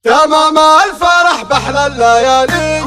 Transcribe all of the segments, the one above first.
تمام الفرح بأحلى الليالي،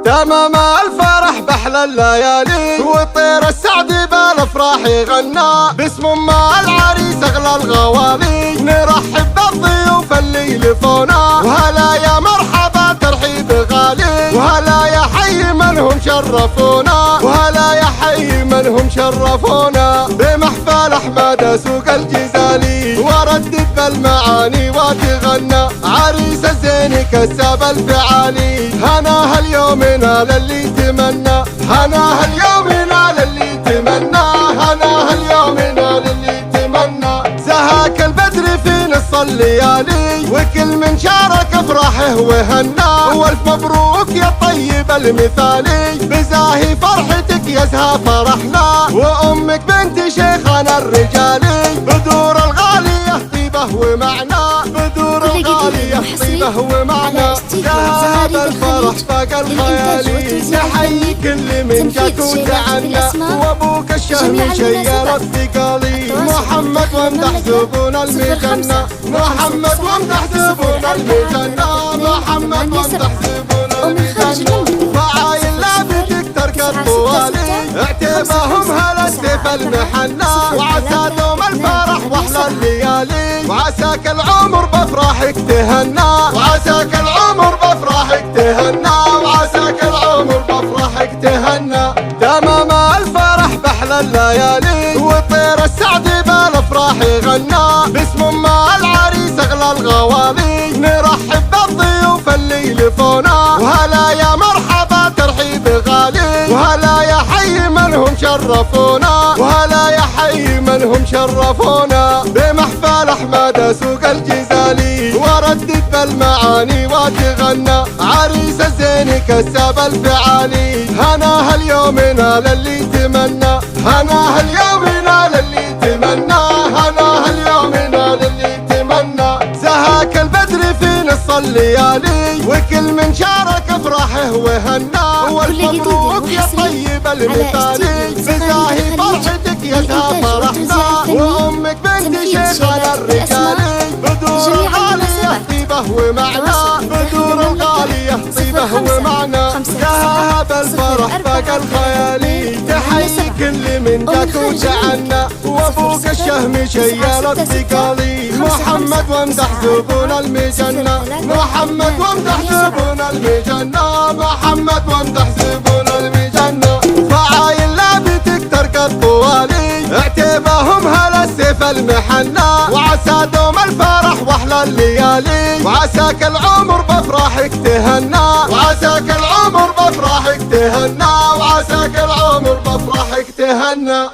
تمام الفرح بأحلى الليالي، وطير السعد بالافراح يغنى، باسم ام العريس اغلى الغوالي، نرحب بالضيوف اللي يلفونا، وهلا يا مرحبا ترحيب غالي، وهلا يا حي منهم شرفونا، وهلا يا حي منهم شرفونا، بمحفل احمد سوق الجزالي، وردد بالمعاني وتغنى، عريس الزين كساب الفعالي، هناها اليوم نال اللي يتمنى، هناها اليوم نال اللي يتمنى، هناها اليوم نال اللي يتمنى، زهاك البدر في نص الليالي، وكل من شارك افراحه وهنا، والف مبروك يا طيب المثالي، بزاهي فرحتك يا زها فرحنا، وامك بنت شيخنا الرجالي، بدور الغالية طيبه ومعنى، بدور الغالية طيبه ومعنى، شهاد الفرح فاق الخيالي، نحيي كل من جاك وتعنى، وابوك الشهم شير الثقالي، محمد وامدح زبون المجنة، محمد وامدح زبون المجنة، محمد وامدح زبون المجنة، فعايل لابدك ترك الطوالي، اعتباهم هلا السيف المحنة، وعسى دوم الفرح واحلى الليالي، وعساك العمر بافراحك تهنى، وعساك العمر بافراحك تهنى، وعساك العمر بافراحك تهنى، تمام الفرح بأحلى الليالي، وطير السعد بالافراح يغنى، باسم ام العريس اغلى الغوالي، نرحب بالضيوف اللي يلفونا، وهلا يا مرحبا ترحيب غالي، وهلا يا حي منهم شرفونا، وهلا يا حي منهم شرفونا، بمحفل احمد سوق الجزالي، وردد بالمعاني وتغنى، عريس الزين كساب الفعالي، هناها اليوم نال اللي يتمنى، هناها اليوم نال اللي يتمنى، هناها اليوم نال اللي يتمنى، زهاك البدر في نص الليالي، وكل من شارك افراحه وهنا، والف مبروك يا طيب المثالي، بزاهي فرحتك يا زها فرحنا، وامك بنت شيخنا الرجالي، بدور الغالية طيبه ومعنى، بدور الغالية طيبه ومعنى، زهاها بالفرح فاق الخيالي، تحيي كل من جاك وتعنى، وابوك الشهم شيال الثقالي، محمد وامدح زبون المجنة، محمد وامدح زبون المجنة، محمد وامدح زبون المجنة، فعايل لابتك ترك الطوالي، اعتباهم هلا السيف المحنة، وعسى دوم الفرح واحلى الليالي، وعساك العمر بافراحك تهنى، وعساك العمر بافراحك تهنى، وعساك العمر بافراحك تهنى.